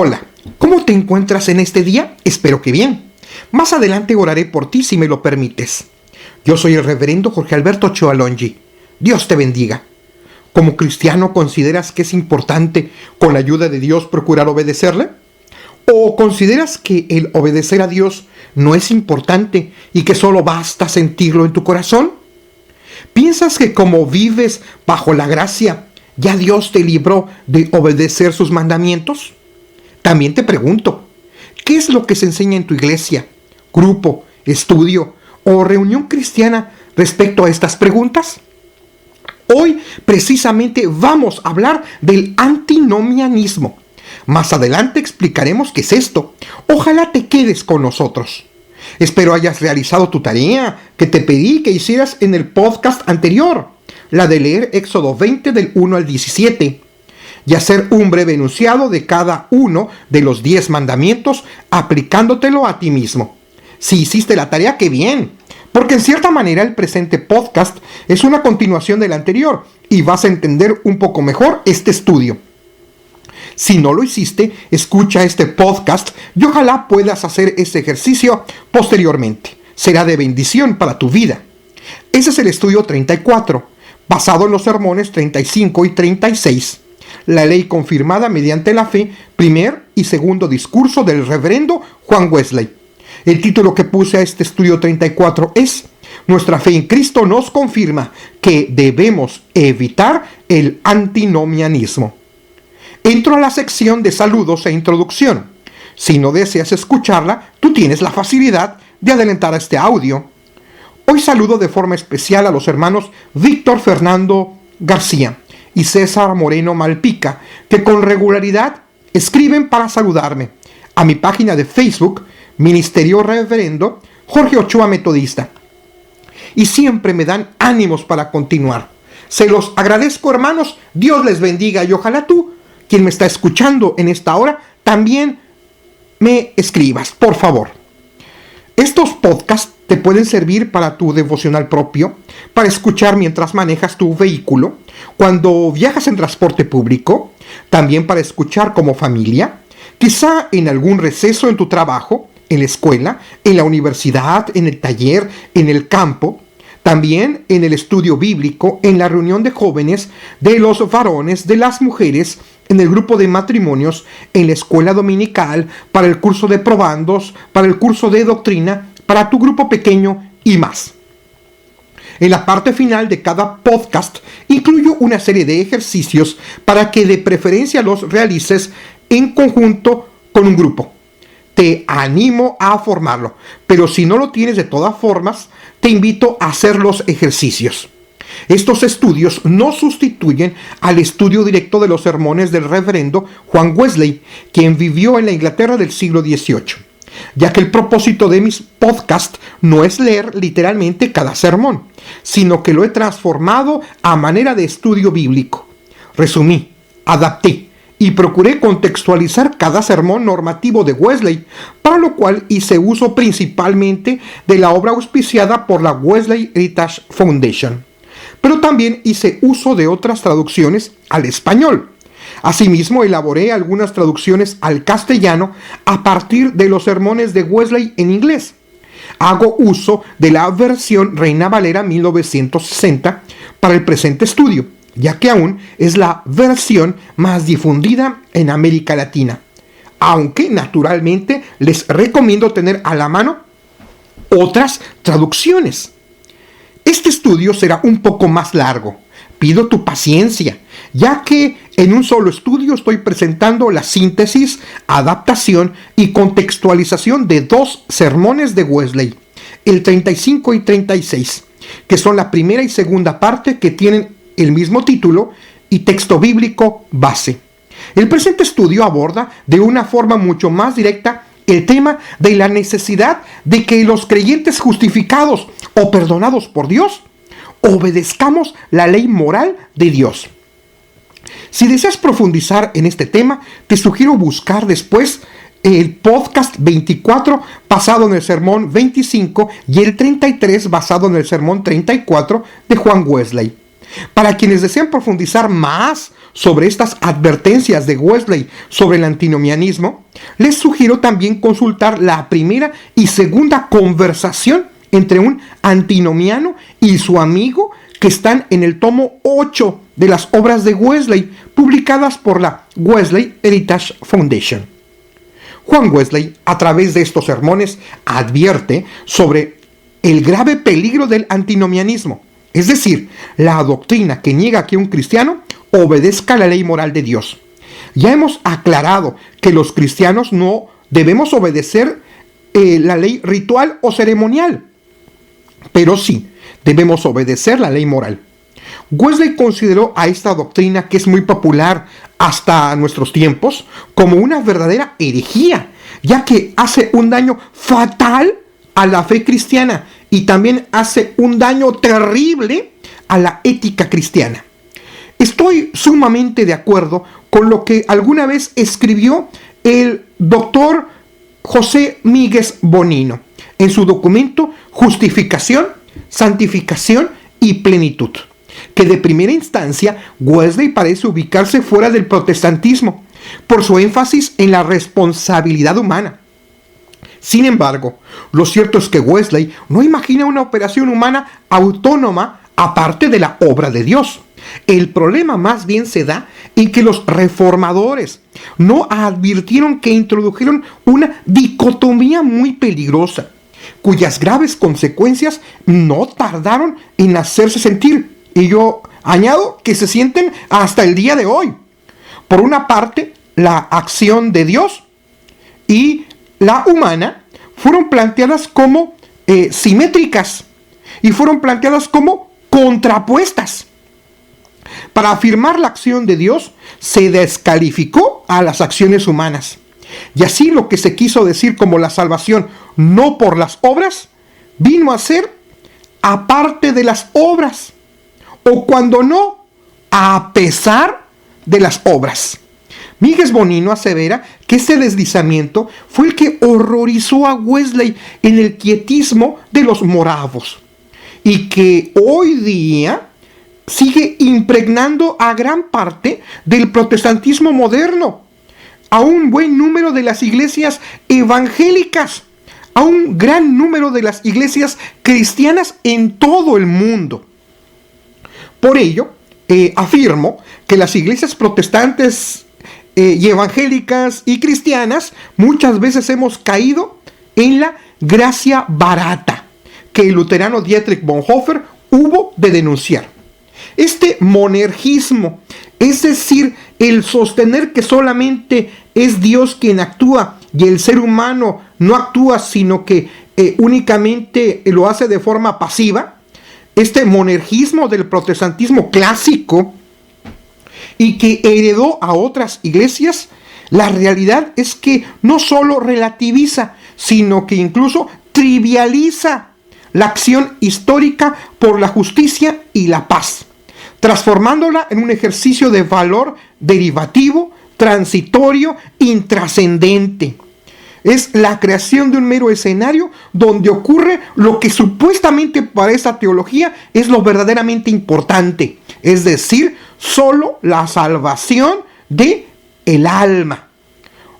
Hola, ¿cómo te encuentras en este día? Espero que bien. Más adelante oraré por ti si me lo permites. Yo soy el reverendo Jorge Alberto Ochoa Longi. Dios te bendiga. ¿Como cristiano consideras que es importante, con la ayuda de Dios, procurar obedecerle? ¿O consideras que el obedecer a Dios no es importante y que solo basta sentirlo en tu corazón? ¿Piensas que como vives bajo la gracia, ya Dios te libró de obedecer sus mandamientos? También te pregunto, ¿qué es lo que se enseña en tu iglesia, grupo, estudio o reunión cristiana respecto a estas preguntas? Hoy precisamente vamos a hablar del antinomianismo. Más adelante explicaremos qué es esto. Ojalá te quedes con nosotros. Espero hayas realizado tu tarea que te pedí que hicieras en el podcast anterior, la de leer Éxodo 20 del 1 al 17, y hacer un breve enunciado de cada uno de los 10 mandamientos aplicándotelo a ti mismo. Si hiciste la tarea, ¡qué bien! Porque en cierta manera el presente podcast es una continuación del anterior y vas a entender un poco mejor este estudio. Si no lo hiciste, escucha este podcast y ojalá puedas hacer ese ejercicio posteriormente. Será de bendición para tu vida. Ese es el estudio 34, basado en los sermones 35 y 36. La ley confirmada mediante la fe, primer y segundo discurso del reverendo Juan Wesley. El título que puse a este estudio 34 es: Nuestra fe en Cristo nos confirma que debemos evitar el antinomianismo. Entro a la sección de saludos e introducción. Si no deseas escucharla, tú tienes la facilidad de adelantar a este audio. Hoy saludo de forma especial a los hermanos Víctor Fernando García y César Moreno Malpica, que con regularidad escriben para saludarme. A mi página de Facebook, Ministerio Reverendo Jorge Ochoa Metodista. Y siempre me dan ánimos para continuar. Se los agradezco, hermanos. Dios les bendiga y ojalá tú, quien me está escuchando en esta hora, también me escribas, por favor. Estos podcasts te pueden servir para tu devocional propio, para escuchar mientras manejas tu vehículo, cuando viajas en transporte público, también para escuchar como familia, quizá en algún receso en tu trabajo, en la escuela, en la universidad, en el taller, en el campo, también en el estudio bíblico, en la reunión de jóvenes, de los varones, de las mujeres, en el grupo de matrimonios, en la escuela dominical, para el curso de probandos, para el curso de doctrina, para tu grupo pequeño y más. En la parte final de cada podcast incluyo una serie de ejercicios para que de preferencia los realices en conjunto con un grupo. Te animo a formarlo, pero si no lo tienes de todas formas, te invito a hacer los ejercicios. Estos estudios no sustituyen al estudio directo de los sermones del reverendo Juan Wesley, quien vivió en la Inglaterra del siglo XVIII, ya que el propósito de mis podcasts no es leer literalmente cada sermón, sino que lo he transformado a manera de estudio bíblico. Resumí, adapté y procuré contextualizar cada sermón normativo de Wesley, para lo cual hice uso principalmente de la obra auspiciada por la Wesley Heritage Foundation. Pero también hice uso de otras traducciones al español. Asimismo, elaboré algunas traducciones al castellano a partir de los sermones de Wesley en inglés. Hago uso de la versión Reina Valera 1960 para el presente estudio, ya que aún es la versión más difundida en América Latina. Aunque, naturalmente, les recomiendo tener a la mano otras traducciones. Este estudio será un poco más largo. Pido tu paciencia, ya que en un solo estudio estoy presentando la síntesis, adaptación y contextualización de 2 sermones de Wesley, el 35 y 36, que son la primera y segunda parte que tienen el mismo título y texto bíblico base. El presente estudio aborda de una forma mucho más directa el tema de la necesidad de que los creyentes justificados o perdonados por Dios obedezcamos la ley moral de Dios. Si deseas profundizar en este tema, te sugiero buscar después el podcast 24 basado en el sermón 25 y el 33 basado en el sermón 34 de Juan Wesley. Para quienes desean profundizar más sobre estas advertencias de Wesley sobre el antinomianismo, les sugiero también consultar la primera y segunda conversación entre un antinomiano y su amigo que están en el tomo 8 de las obras de Wesley, publicadas por la Wesley Heritage Foundation. Juan Wesley, a través de estos sermones, advierte sobre el grave peligro del antinomianismo, es decir, la doctrina que niega que un cristiano obedezca la ley moral de Dios. Ya hemos aclarado que los cristianos no debemos obedecer la ley ritual o ceremonial, pero sí debemos obedecer la ley moral. Wesley consideró a esta doctrina, que es muy popular hasta nuestros tiempos, como una verdadera herejía, ya que hace un daño fatal a la fe cristiana y también hace un daño terrible a la ética cristiana. Estoy sumamente de acuerdo con lo que alguna vez escribió el doctor José Míguez Bonino en su documento Justificación, Santificación y Plenitud, que de primera instancia Wesley parece ubicarse fuera del protestantismo por su énfasis en la responsabilidad humana. Sin embargo, lo cierto es que Wesley no imagina una operación humana autónoma aparte de la obra de Dios. El problema más bien se da en que los reformadores no advirtieron que introdujeron una dicotomía muy peligrosa, cuyas graves consecuencias no tardaron en hacerse sentir, y yo añado que se sienten hasta el día de hoy. Por una parte, la acción de Dios y la humana fueron planteadas como simétricas y fueron planteadas como contrapuestas. Para afirmar la acción de Dios se descalificó a las acciones humanas. Y así lo que se quiso decir como la salvación no por las obras, vino a ser aparte de las obras, o cuando no, a pesar de las obras. Míguez Bonino asevera que este deslizamiento fue el que horrorizó a Wesley en el quietismo de los moravos y que hoy día sigue impregnando a gran parte del protestantismo moderno, a un buen número de las iglesias evangélicas, a un gran número de las iglesias cristianas en todo el mundo. Por ello, afirmo que las iglesias protestantes y evangélicas y cristianas muchas veces hemos caído en la gracia barata que el luterano Dietrich Bonhoeffer hubo de denunciar. Este monergismo, es decir, el sostener que solamente es Dios quien actúa y el ser humano no actúa, sino que únicamente lo hace de forma pasiva, este monergismo del protestantismo clásico y que heredó a otras iglesias, la realidad es que no solo relativiza, sino que incluso trivializa la acción histórica por la justicia y la paz, transformándola en un ejercicio de valor derivativo, transitorio, intrascendente. Es la creación de un mero escenario donde ocurre lo que supuestamente para esa teología es lo verdaderamente importante, es decir, solo la salvación de el alma.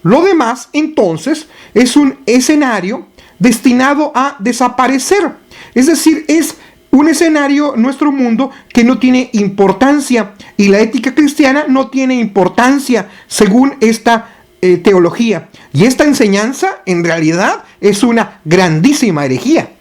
Lo demás, entonces, es un escenario destinado a desaparecer, es decir, es un escenario, nuestro mundo, que no tiene importancia, y la ética cristiana no tiene importancia según esta teología. Y esta enseñanza, en realidad, es una grandísima herejía.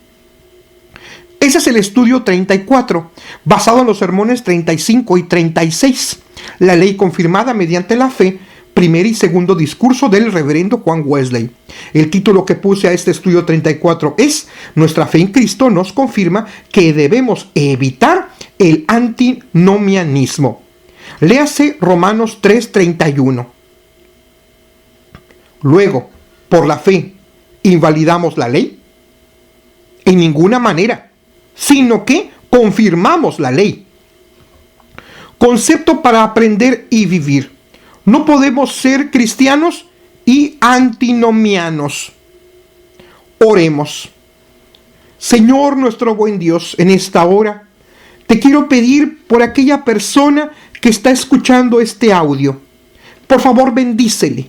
Ese es el estudio 34, basado en los sermones 35 y 36, la ley confirmada mediante la fe, primer y segundo discurso del reverendo Juan Wesley. El título que puse a este estudio 34 es: Nuestra fe en Cristo nos confirma que debemos evitar el antinomianismo. Léase Romanos 3:31. Luego, ¿por la fe invalidamos la ley? En ninguna manera, sino que confirmamos la ley. Concepto para aprender y vivir. No podemos ser cristianos y antinomianos. Oremos. Señor nuestro buen Dios, en esta hora te quiero pedir por aquella persona que está escuchando este audio. Por favor, bendícele.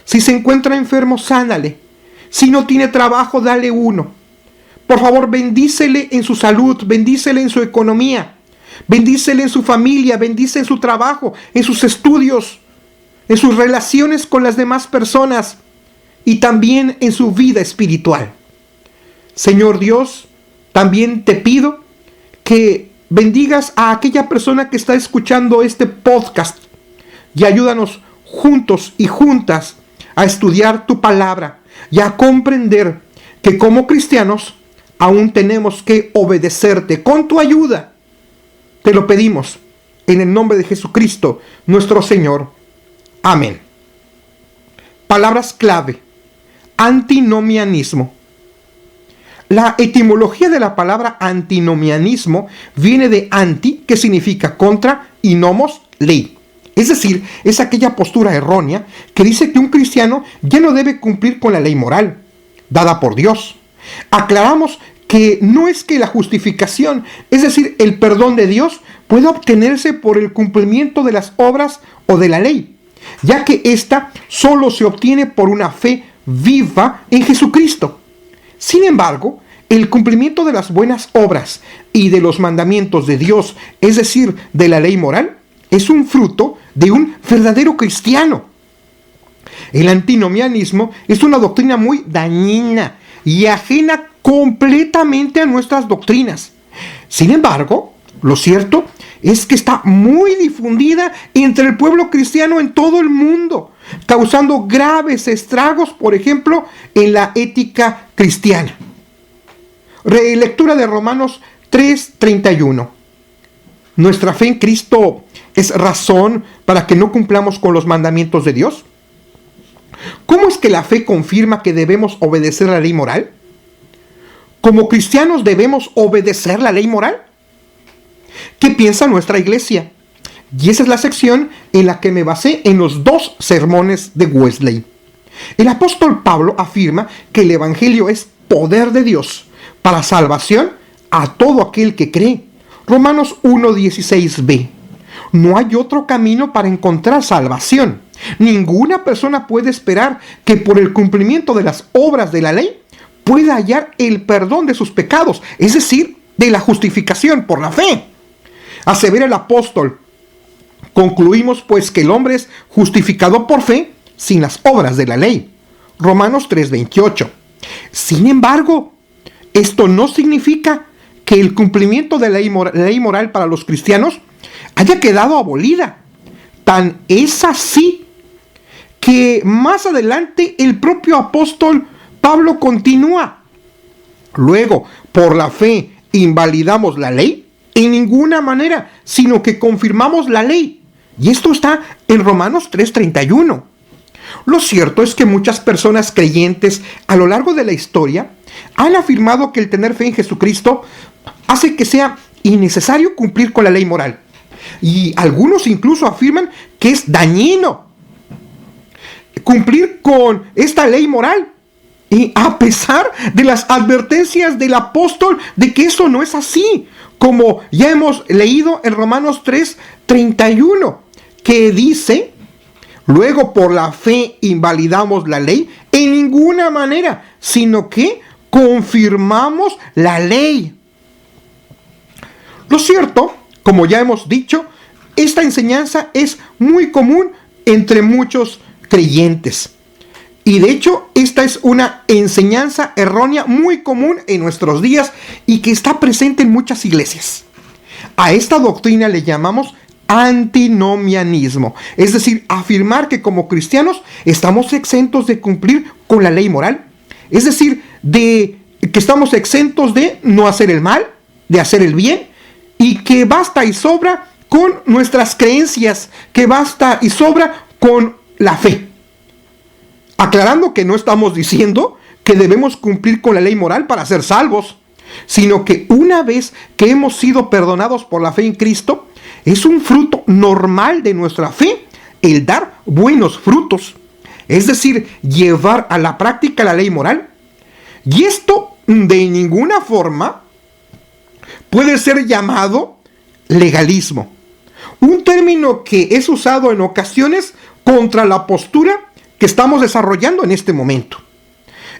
Si se encuentra enfermo, sánale. Si no tiene trabajo, dale uno. Por favor, bendícele en su salud, bendícele en su economía, bendícele en su familia, bendice en su trabajo, en sus estudios, en sus relaciones con las demás personas y también en su vida espiritual. Señor Dios, también te pido que bendigas a aquella persona que está escuchando este podcast y ayúdanos juntos y juntas a estudiar tu palabra y a comprender que como cristianos aún tenemos que obedecerte con tu ayuda. Te lo pedimos en el nombre de Jesucristo, nuestro Señor. Amén. Palabras clave: antinomianismo. La etimología de la palabra antinomianismo viene de anti, que significa contra, y nomos, ley. Es decir, es aquella postura errónea que dice que un cristiano ya no debe cumplir con la ley moral dada por Dios. Aclaramos que no es que la justificación, es decir, el perdón de Dios, pueda obtenerse por el cumplimiento de las obras o de la ley, ya que ésta solo se obtiene por una fe viva en Jesucristo. Sin embargo, el cumplimiento de las buenas obras y de los mandamientos de Dios, es decir, de la ley moral, es un fruto de un verdadero cristiano. El antinomianismo es una doctrina muy dañina y ajena completamente a nuestras doctrinas. Sin embargo, lo cierto es que está muy difundida entre el pueblo cristiano en todo el mundo, causando graves estragos, por ejemplo, en la ética cristiana. Relectura de Romanos 3:31. ¿Nuestra fe en Cristo es razón para que no cumplamos con los mandamientos de Dios? ¿Cómo es que la fe confirma que debemos obedecer la ley moral? ¿Como cristianos debemos obedecer la ley moral? ¿Qué piensa nuestra iglesia? Y esa es la sección en la que me basé en los 2 sermones de Wesley. El apóstol Pablo afirma que el evangelio es poder de Dios para salvación a todo aquel que cree. Romanos 1:16b. No hay otro camino para encontrar salvación. Ninguna persona puede esperar que por el cumplimiento de las obras de la ley pueda hallar el perdón de sus pecados, es decir, de la justificación por la fe. Asevera el apóstol: concluimos pues que el hombre es justificado por fe sin las obras de la ley. Romanos 3:28. Sin embargo, esto no significa que el cumplimiento de la ley moral para los cristianos haya quedado abolida. Tan es así que más adelante el propio apóstol Pablo continúa: luego, por la fe, ¿invalidamos la ley? En ninguna manera, sino que confirmamos la ley. Y esto está en Romanos 3:31. Lo cierto es que muchas personas creyentes a lo largo de la historia han afirmado que el tener fe en Jesucristo hace que sea innecesario cumplir con la ley moral. Y algunos incluso afirman que es dañino cumplir con esta ley moral. Y a pesar de las advertencias del apóstol de que eso no es así, como ya hemos leído en Romanos 3:31, que dice: luego por la fe invalidamos la ley, en ninguna manera, sino que confirmamos la ley. Lo cierto, como ya hemos dicho, esta enseñanza es muy común entre muchos creyentes. Y de hecho, esta es una enseñanza errónea muy común en nuestros días y que está presente en muchas iglesias. A esta doctrina le llamamos antinomianismo, es decir, afirmar que como cristianos estamos exentos de cumplir con la ley moral, es decir, de que estamos exentos de no hacer el mal, de hacer el bien, y que basta y sobra con nuestras creencias, que basta y sobra con la fe. Aclarando que no estamos diciendo que debemos cumplir con la ley moral para ser salvos, sino que una vez que hemos sido perdonados por la fe en Cristo, es un fruto normal de nuestra fe el dar buenos frutos, es decir, llevar a la práctica la ley moral. Y esto de ninguna forma puede ser llamado legalismo un término que es usado en ocasiones contra la postura que estamos desarrollando en este momento.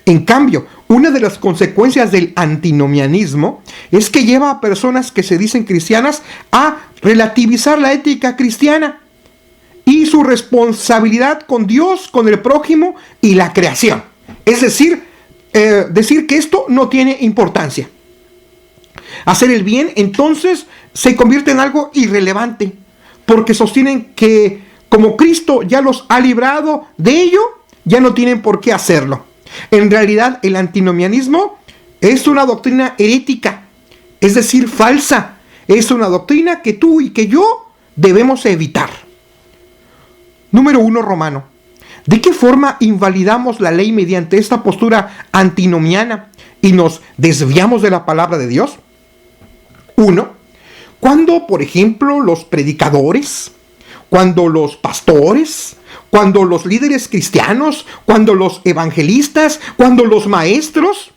En cambio, una de las consecuencias del antinomianismo es que lleva a personas que se dicen cristianas a relativizar la ética cristiana y su responsabilidad con Dios, con el prójimo y la creación. Es decir, decir que esto no tiene importancia. Hacer el bien, entonces, se convierte en algo irrelevante, porque sostienen que como Cristo ya los ha librado de ello, ya no tienen por qué hacerlo. En realidad, el antinomianismo es una doctrina herética, es decir, falsa. Es una doctrina que tú y que yo debemos evitar. Número 1, Romano. ¿De qué forma invalidamos la ley mediante esta postura antinomiana y nos desviamos de la palabra de Dios? 1. Cuando, por ejemplo, los predicadores, cuando los pastores, cuando los líderes cristianos, cuando los evangelistas, cuando los maestros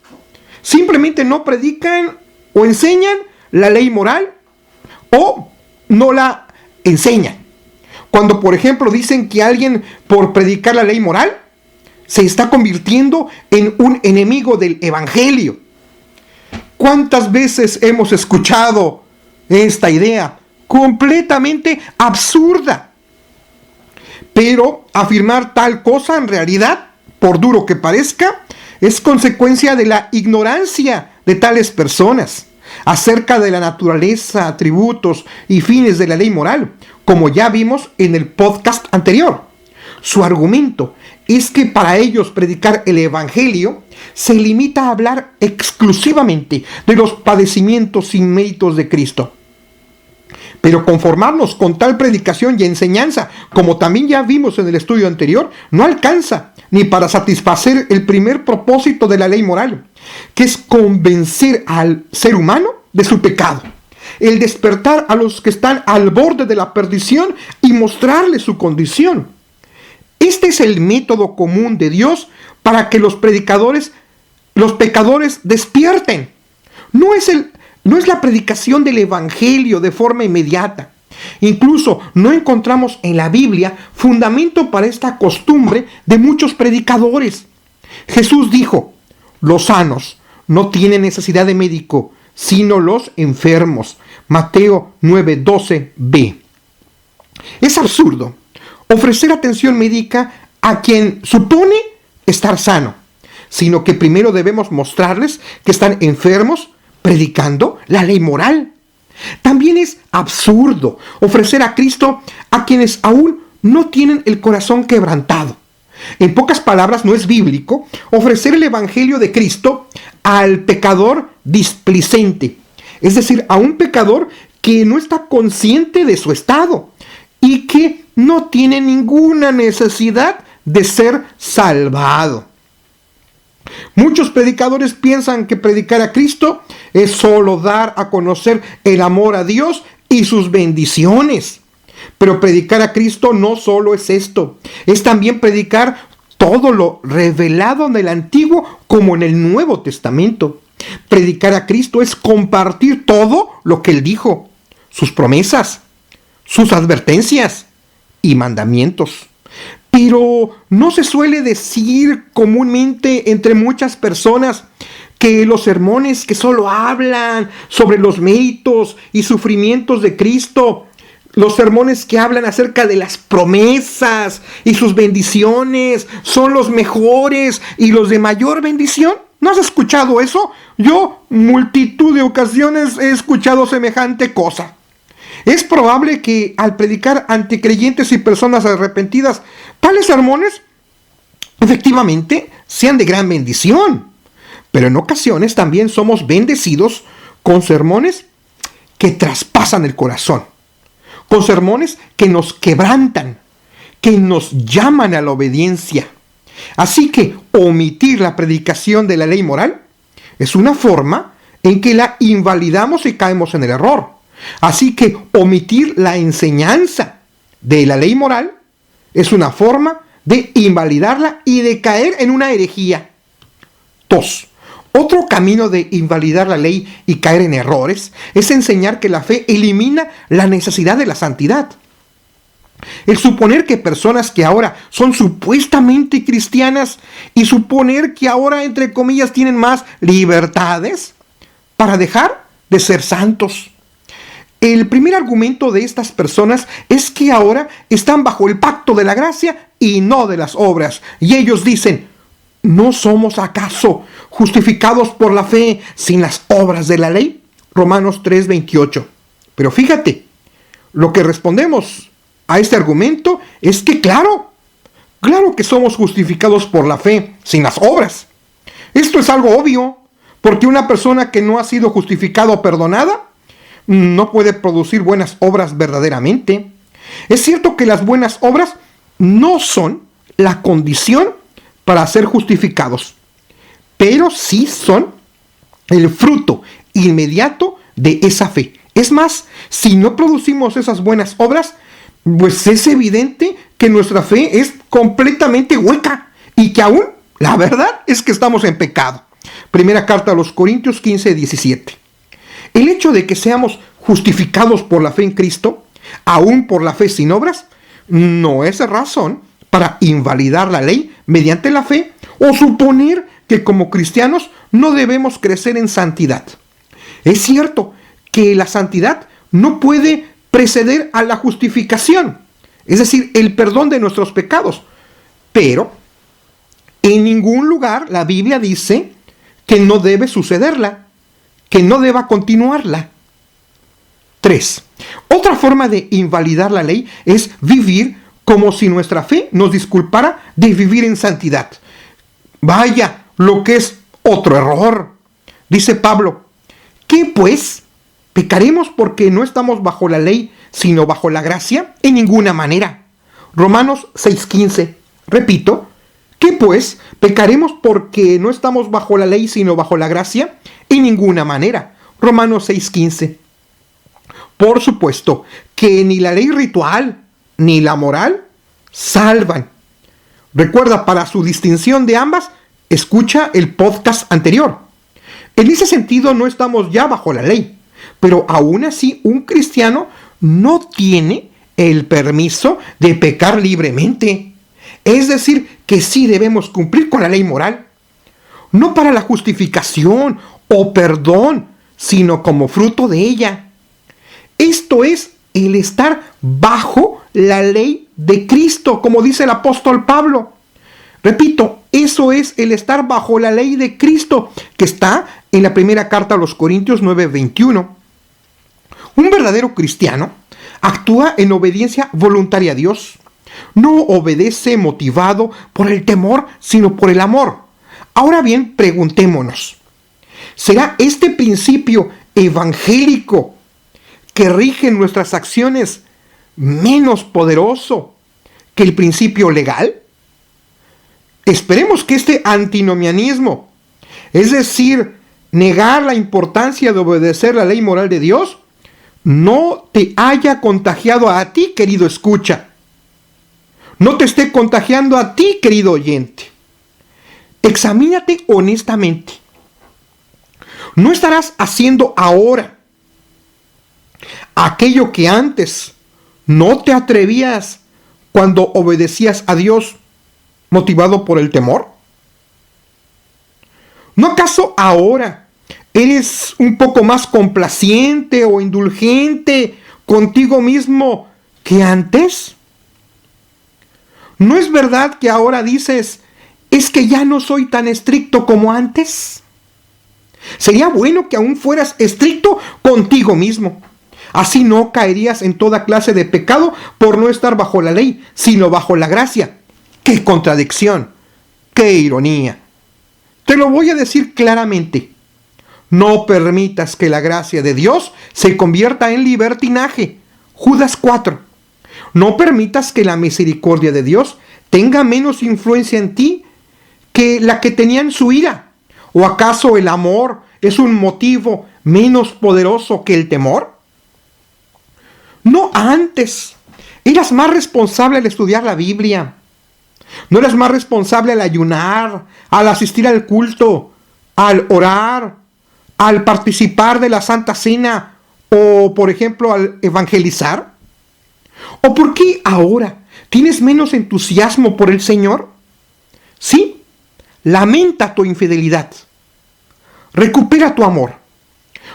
simplemente no predican o enseñan la ley moral o no la enseñan. Cuando, por ejemplo, dicen que alguien por predicar la ley moral se está convirtiendo en un enemigo del evangelio. ¿Cuántas veces hemos escuchado esta idea completamente absurda? Pero afirmar tal cosa en realidad, por duro que parezca, es consecuencia de la ignorancia de tales personas acerca de la naturaleza, atributos y fines de la ley moral, como ya vimos en el podcast anterior. Su argumento es que para ellos predicar el evangelio se limita a hablar exclusivamente de los padecimientos sin méritos de Cristo. Pero conformarnos con tal predicación y enseñanza, como también ya vimos en el estudio anterior, no alcanza ni para satisfacer el primer propósito de la ley moral, que es convencer al ser humano de su pecado, el despertar a los que están al borde de la perdición y mostrarles su condición. Este es el método común de Dios para que los pecadores despierten. No es la predicación del evangelio de forma inmediata. Incluso no encontramos en la Biblia fundamento para esta costumbre de muchos predicadores. Jesús dijo: los sanos no tienen necesidad de médico, sino los enfermos. Mateo 9:12b. Es absurdo ofrecer atención médica a quien supone estar sano, sino que primero debemos mostrarles que están enfermos predicando la ley moral. También es absurdo ofrecer a Cristo a quienes aún no tienen el corazón quebrantado. En pocas palabras, no es bíblico ofrecer el evangelio de Cristo al pecador displicente, es decir, a un pecador que no está consciente de su estado y que no tiene ninguna necesidad de ser salvado. Muchos predicadores piensan que predicar a Cristo es solo dar a conocer el amor a Dios y sus bendiciones. Pero predicar a Cristo no solo es esto, es también predicar todo lo revelado en el Antiguo como en el Nuevo Testamento. Predicar a Cristo es compartir todo lo que Él dijo, sus promesas, sus advertencias y mandamientos. Pero no se suele decir comúnmente entre muchas personas que los sermones que solo hablan sobre los méritos y sufrimientos de Cristo, los sermones que hablan acerca de las promesas y sus bendiciones, son los mejores y los de mayor bendición. ¿No has escuchado eso? Yo, multitud de ocasiones, he escuchado semejante cosa. Es probable que al predicar ante creyentes y personas arrepentidas, tales sermones efectivamente sean de gran bendición. Pero en ocasiones también somos bendecidos con sermones que traspasan el corazón, con sermones que nos quebrantan, que nos llaman a la obediencia. Así que omitir la predicación de la ley moral es una forma en que la invalidamos y caemos en el error. Así que omitir la enseñanza de la ley moral es una forma de invalidarla y de caer en una herejía. 2. Otro camino de invalidar la ley y caer en errores es enseñar que la fe elimina la necesidad de la santidad. El suponer que personas que ahora son supuestamente cristianas y suponer que ahora, entre comillas, tienen más libertades para dejar de ser santos. El primer argumento de estas personas es que ahora están bajo el pacto de la gracia y no de las obras. Y ellos dicen, ¿no somos acaso justificados por la fe sin las obras de la ley? Romanos 3:28. Pero fíjate, lo que respondemos a este argumento es que claro que somos justificados por la fe sin las obras. Esto es algo obvio, porque una persona que no ha sido justificada o perdonada no puede producir buenas obras verdaderamente. Es cierto que las buenas obras no son la condición para ser justificados, pero sí son el fruto inmediato de esa fe. Es más, si no producimos esas buenas obras, pues es evidente que nuestra fe es completamente hueca y que aún la verdad es que estamos en pecado. Primera carta a los Corintios 15:17. El hecho de que seamos justificados por la fe en Cristo, aún por la fe sin obras, no es razón para invalidar la ley mediante la fe o suponer que como cristianos no debemos crecer en santidad. Es cierto que la santidad no puede preceder a la justificación, es decir, el perdón de nuestros pecados, pero en ningún lugar la Biblia dice que no debe sucederla, que no deba continuarla. 3. Otra forma de invalidar la ley es vivir como si nuestra fe nos disculpara de vivir en santidad. Vaya, lo que es otro error. Dice Pablo, ¿qué pues? ¿Pecaremos porque no estamos bajo la ley, sino bajo la gracia? En ninguna manera. Romanos 6:15. Repito, ¿qué pues? ¿Pecaremos porque no estamos bajo la ley, sino bajo la gracia? En ninguna manera. Romanos 6:15. Por supuesto que ni la ley ritual ni la moral salvan. Recuerda, para su distinción de ambas, escucha el podcast anterior. En ese sentido no estamos ya bajo la ley, pero aún así un cristiano no tiene el permiso de pecar libremente. Es decir, que sí debemos cumplir con la ley moral, no para la justificación o perdón, sino como fruto de ella. Esto es el estar bajo la ley de Cristo, como dice el apóstol Pablo. Repito, eso es el estar bajo la ley de Cristo, que está en la primera carta a los Corintios 9:21. Un verdadero cristiano actúa en obediencia voluntaria a Dios. No obedece motivado por el temor, sino por el amor. Ahora bien, preguntémonos, ¿será este principio evangélico que rige nuestras acciones menos poderoso que el principio legal? Esperemos que este antinomianismo, es decir, negar la importancia de obedecer la ley moral de Dios, no te haya contagiado a ti, querido escucha. No te esté contagiando a ti, querido oyente. Examínate honestamente. ¿No estarás haciendo ahora aquello que antes no te atrevías cuando obedecías a Dios motivado por el temor? ¿No acaso ahora eres un poco más complaciente o indulgente contigo mismo que antes? ¿No es verdad que ahora dices, es que ya no soy tan estricto como antes? Sería bueno que aún fueras estricto contigo mismo. Así no caerías en toda clase de pecado por no estar bajo la ley, sino bajo la gracia. ¡Qué contradicción! ¡Qué ironía! Te lo voy a decir claramente. No permitas que la gracia de Dios se convierta en libertinaje. Judas 4. No permitas que la misericordia de Dios tenga menos influencia en ti que la que tenía en su ira. ¿O acaso el amor es un motivo menos poderoso que el temor? No antes. Eras más responsable al estudiar la Biblia. No eras más responsable al ayunar, al asistir al culto. al orar, al participar de la Santa Cena o, por ejemplo, al evangelizar? ¿O por qué ahora tienes menos entusiasmo por el Señor? Sí, lamenta tu infidelidad. Recupera tu amor.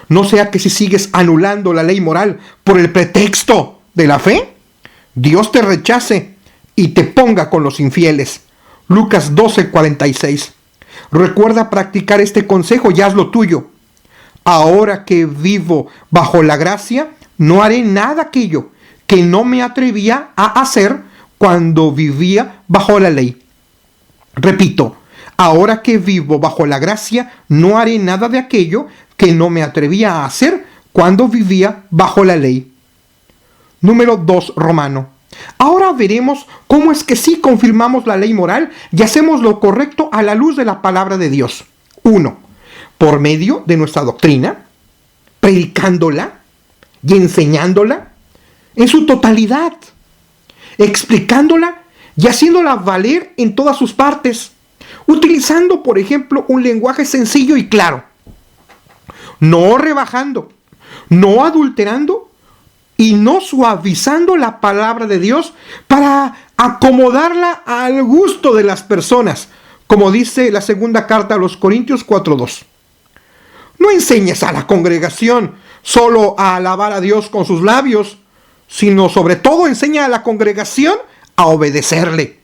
No sea que si sigues anulando la ley moral por el pretexto de la fe, Dios te rechace y te ponga con los infieles. Lucas 12:46. Recuerda practicar este consejo y hazlo tuyo. Ahora que vivo bajo la gracia, no haré nada aquello que no me atrevía a hacer cuando vivía bajo la ley. Repito, ahora que vivo bajo la gracia, no haré nada de aquello que no me atrevía a hacer cuando vivía bajo la ley. Número 2, Romano. Ahora veremos cómo es que sí confirmamos la ley moral y hacemos lo correcto a la luz de la palabra de Dios. 1. Por medio de nuestra doctrina, predicándola y enseñándola en su totalidad, explicándola y haciéndola valer en todas sus partes, utilizando, por ejemplo, un lenguaje sencillo y claro, no rebajando, no adulterando y no suavizando la palabra de Dios para acomodarla al gusto de las personas, como dice la segunda carta a los Corintios 4:2. No enseñes a la congregación solo a alabar a Dios con sus labios, sino sobre todo enseña a la congregación a obedecerle.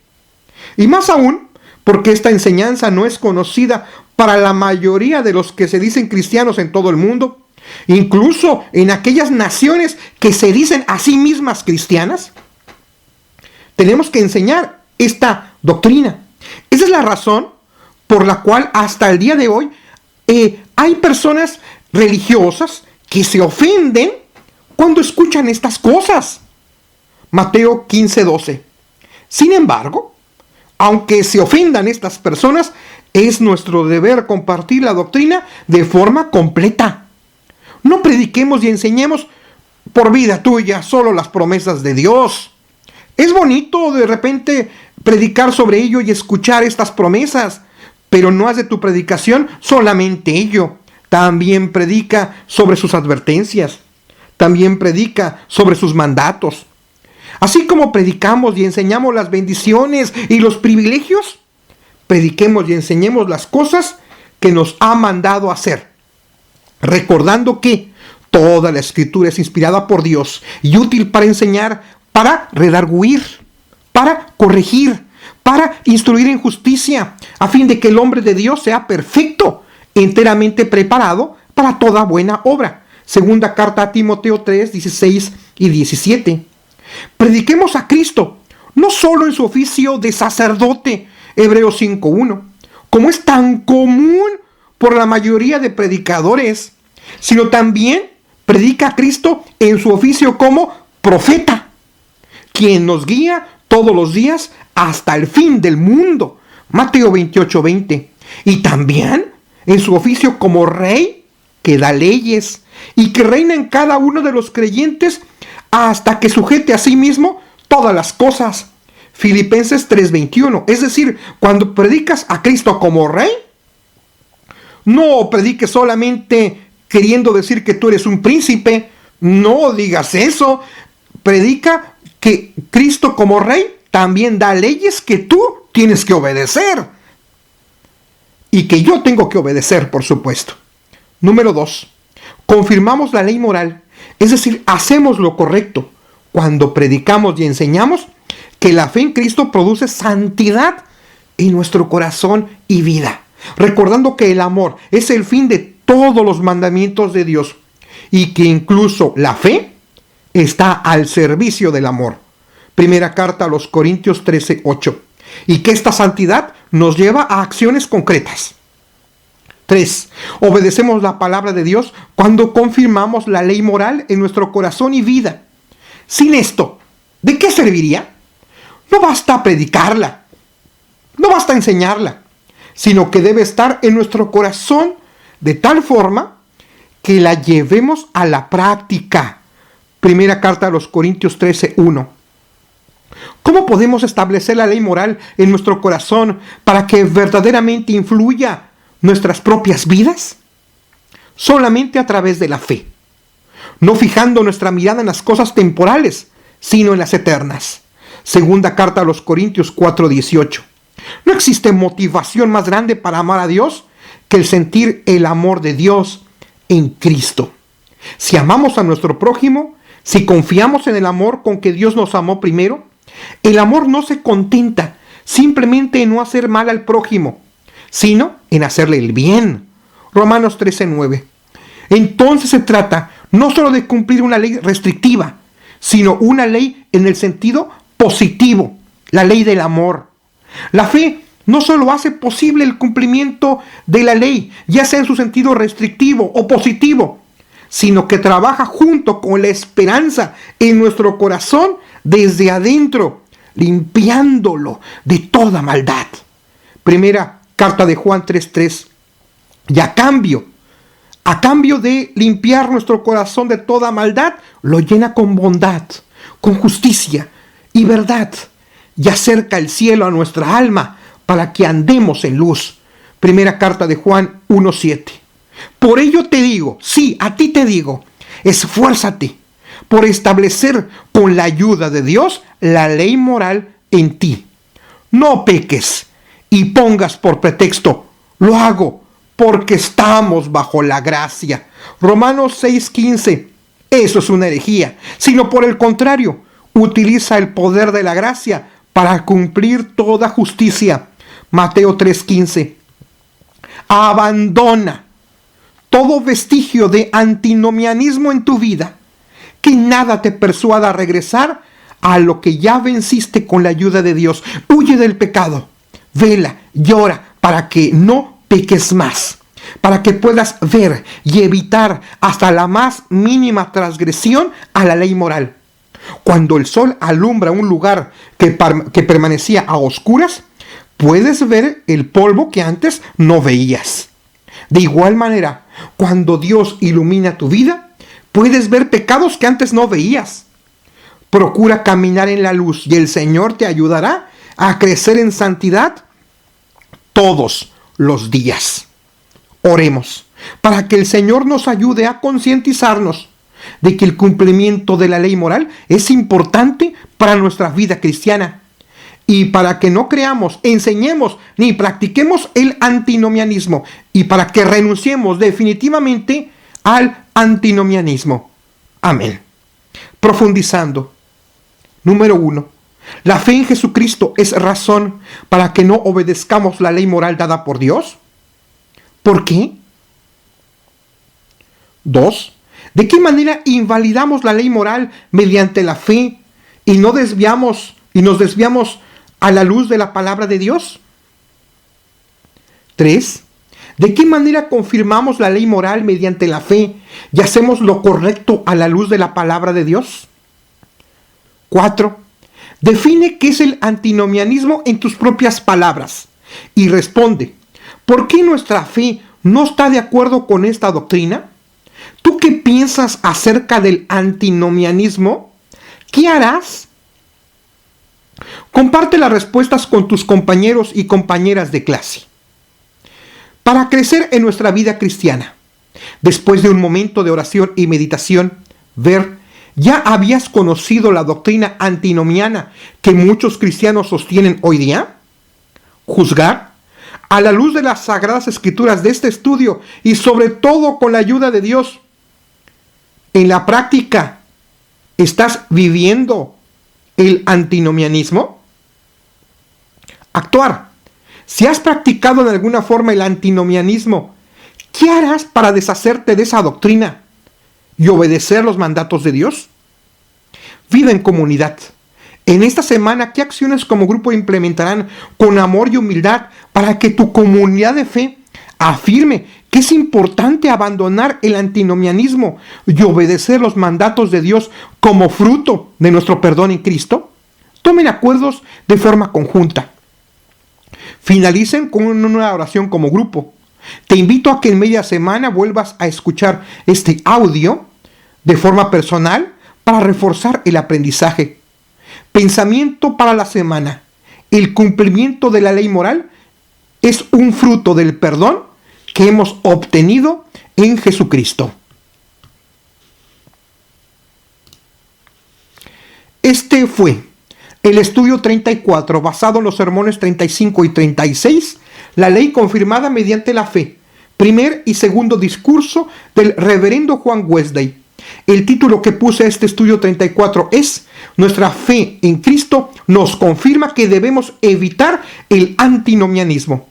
Y más aún, porque esta enseñanza no es conocida para la mayoría de los que se dicen cristianos en todo el mundo, incluso en aquellas naciones que se dicen a sí mismas cristianas. Tenemos que enseñar esta doctrina. Esa es la razón por la cual hasta el día de hoy hay personas religiosas que se ofenden cuando escuchan estas cosas. Mateo 15:12. Sin embargo, aunque se ofendan estas personas, es nuestro deber compartir la doctrina de forma completa. No prediquemos y enseñemos por vida tuya solo las promesas de Dios. Es bonito de repente predicar sobre ello y escuchar estas promesas, pero no haz de tu predicación solamente ello. También predica sobre sus advertencias. También predica sobre sus mandatos. Así como predicamos y enseñamos las bendiciones y los privilegios, prediquemos y enseñemos las cosas que nos ha mandado hacer, recordando que toda la Escritura es inspirada por Dios y útil para enseñar, para redarguir, para corregir, para instruir en justicia, a fin de que el hombre de Dios sea perfecto, enteramente preparado para toda buena obra. Segunda carta a Timoteo 3:16 y 17. Prediquemos a Cristo, no solo en su oficio de sacerdote, Hebreos 5:1, como es tan común por la mayoría de predicadores, sino también predica a Cristo en su oficio como profeta, quien nos guía todos los días hasta el fin del mundo, Mateo 28:20, y también en su oficio como rey, que da leyes y que reina en cada uno de los creyentes hasta que sujete a sí mismo todas las cosas, Filipenses 3:21. Es decir, cuando predicas a Cristo como rey, no prediques solamente queriendo decir que tú eres un príncipe, no digas eso. Predica que Cristo como rey también da leyes que tú tienes que obedecer y que yo tengo que obedecer, por supuesto. Número 2. Confirmamos la ley moral, es decir, hacemos lo correcto cuando predicamos y enseñamos que la fe en Cristo produce santidad en nuestro corazón y vida, recordando que el amor es el fin de todos los mandamientos de Dios y que incluso la fe está al servicio del amor. Primera carta a los Corintios 13:8. Y que esta santidad nos lleva a acciones concretas. 3. Obedecemos la palabra de Dios cuando confirmamos la ley moral en nuestro corazón y vida. Sin esto, ¿de qué serviría? No basta predicarla, no basta enseñarla, sino que debe estar en nuestro corazón de tal forma que la llevemos a la práctica. Primera carta a los Corintios 13:1. ¿Cómo podemos establecer la ley moral en nuestro corazón para que verdaderamente influya nuestras propias vidas? Solamente a través de la fe, no fijando nuestra mirada en las cosas temporales, sino en las eternas. Segunda carta a los Corintios 4:18. No existe motivación más grande para amar a Dios que el sentir el amor de Dios en Cristo. Si amamos a nuestro prójimo, si confiamos en el amor con que Dios nos amó primero, el amor no se contenta simplemente en no hacer mal al prójimo, sino en hacerle el bien. Romanos 13:9. Entonces se trata no solo de cumplir una ley restrictiva, sino una ley en el sentido positivo, la ley del amor. La fe no solo hace posible el cumplimiento de la ley, ya sea en su sentido restrictivo o positivo, sino que trabaja junto con la esperanza en nuestro corazón desde adentro, limpiándolo de toda maldad. Primera carta de Juan 3:3. Y a cambio de limpiar nuestro corazón de toda maldad, lo llena con bondad, con justicia y verdad, y acerca el cielo a nuestra alma para que andemos en luz. Primera carta de Juan 1:7. Por ello te digo, sí, a ti te digo, esfuérzate por establecer con la ayuda de Dios la ley moral en ti. No peques y pongas por pretexto, lo hago porque estamos bajo la gracia. Romanos 6:15. Eso es una herejía, sino por el contrario, utiliza el poder de la gracia para cumplir toda justicia. Mateo 3:15. Abandona todo vestigio de antinomianismo en tu vida, que nada te persuada a regresar a lo que ya venciste con la ayuda de Dios. Huye del pecado, vela, llora para que no peques más, para que puedas ver y evitar hasta la más mínima transgresión a la ley moral. Cuando el sol alumbra un lugar que permanecía a oscuras, puedes ver el polvo que antes no veías. De igual manera, cuando Dios ilumina tu vida, puedes ver pecados que antes no veías. Procura caminar en la luz y el Señor te ayudará a crecer en santidad todos los días. Oremos para que el Señor nos ayude a concientizarnos de que el cumplimiento de la ley moral es importante para nuestra vida cristiana y para que no creamos, enseñemos ni practiquemos el antinomianismo y para que renunciemos definitivamente al antinomianismo. Amén. Profundizando. Número 1. ¿La fe en Jesucristo es razón para que no obedezcamos la ley moral dada por Dios? ¿Por qué? 2. ¿De qué manera invalidamos la ley moral mediante la fe y nos desviamos a la luz de la palabra de Dios? 3. ¿De qué manera confirmamos la ley moral mediante la fe y hacemos lo correcto a la luz de la palabra de Dios? 4. Define qué es el antinomianismo en tus propias palabras y responde, ¿por qué nuestra fe no está de acuerdo con esta doctrina? ¿Tú qué piensas acerca del antinomianismo? ¿Qué harás? Comparte las respuestas con tus compañeros y compañeras de clase. Para crecer en nuestra vida cristiana, después de un momento de oración y meditación, ¿ya habías conocido la doctrina antinomiana que muchos cristianos sostienen hoy día? Juzgar, a la luz de las Sagradas Escrituras de este estudio y sobre todo con la ayuda de Dios, en la práctica, ¿estás viviendo el antinomianismo? Actuar. Si has practicado en alguna forma el antinomianismo, ¿qué harás para deshacerte de esa doctrina y obedecer los mandatos de Dios? Vive en comunidad. En esta semana, ¿qué acciones como grupo implementarán con amor y humildad para que tu comunidad de fe afirme que es importante abandonar el antinomianismo y obedecer los mandatos de Dios como fruto de nuestro perdón en Cristo? Tomen acuerdos de forma conjunta. Finalicen con una nueva oración como grupo. Te invito a que en media semana vuelvas a escuchar este audio de forma personal para reforzar el aprendizaje. Pensamiento para la semana. El cumplimiento de la ley moral es un fruto del perdón que hemos obtenido en Jesucristo. Este fue el estudio 34, basado en los sermones 35 y 36, la ley confirmada mediante la fe, primer y segundo discurso del reverendo Juan Wesley. El título que puse a este estudio 34 es: Nuestra fe en Cristo nos confirma que debemos evitar el antinomianismo.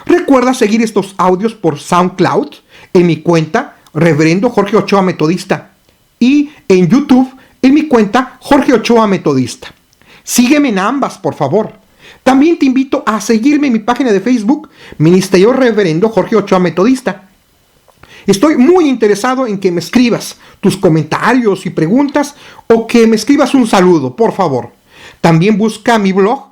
Recuerda seguir estos audios por SoundCloud, en mi cuenta Reverendo Jorge Ochoa Metodista, y en YouTube en mi cuenta Jorge Ochoa Metodista. Sígueme en ambas, por favor. También te invito a seguirme en mi página de Facebook, Ministerio Reverendo Jorge Ochoa Metodista. Estoy muy interesado en que me escribas tus comentarios y preguntas, o que me escribas un saludo, por favor. También busca mi blog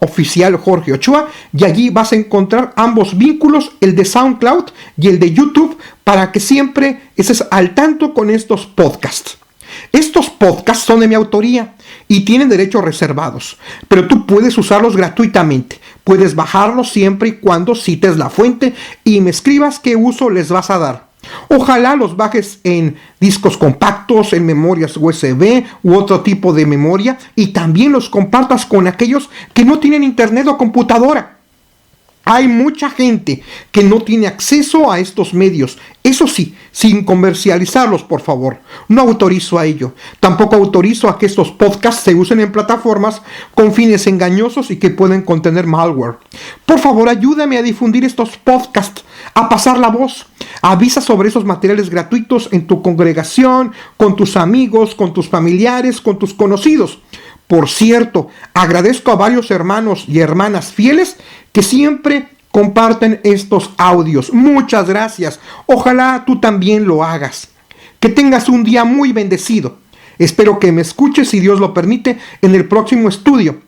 oficial Jorge Ochoa, y allí vas a encontrar ambos vínculos, el de SoundCloud y el de YouTube, para que siempre estés al tanto con estos podcasts. Estos podcasts son de mi autoría y tienen derechos reservados, pero tú puedes usarlos gratuitamente. Puedes bajarlos siempre y cuando cites la fuente y me escribas qué uso les vas a dar. Ojalá los bajes en discos compactos, en memorias USB u otro tipo de memoria, y también los compartas con aquellos que no tienen internet o computadora. Hay mucha gente que no tiene acceso a estos medios. Eso sí, sin comercializarlos, por favor. No autorizo a ello. Tampoco autorizo a que estos podcasts se usen en plataformas con fines engañosos y que pueden contener malware. Por favor, ayúdame a difundir estos podcasts, a pasar la voz. Avisa sobre esos materiales gratuitos en tu congregación, con tus amigos, con tus familiares, con tus conocidos. Por cierto, agradezco a varios hermanos y hermanas fieles que siempre comparten estos audios. Muchas gracias. Ojalá tú también lo hagas. Que tengas un día muy bendecido. Espero que me escuches, si Dios lo permite, en el próximo estudio.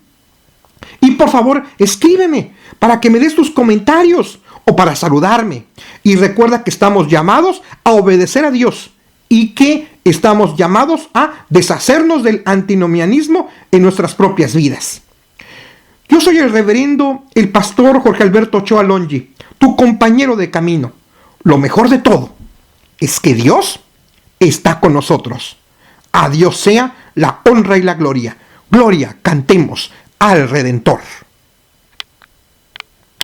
Y por favor, escríbeme para que me des tus comentarios o para saludarme. Y recuerda que estamos llamados a obedecer a Dios y que estamos llamados a deshacernos del antinomianismo en nuestras propias vidas. Yo soy el pastor Jorge Alberto Ochoa Alongi, tu compañero de camino. Lo mejor de todo es que Dios está con nosotros. A Dios sea la honra y la gloria. Gloria, cantemos al Redentor.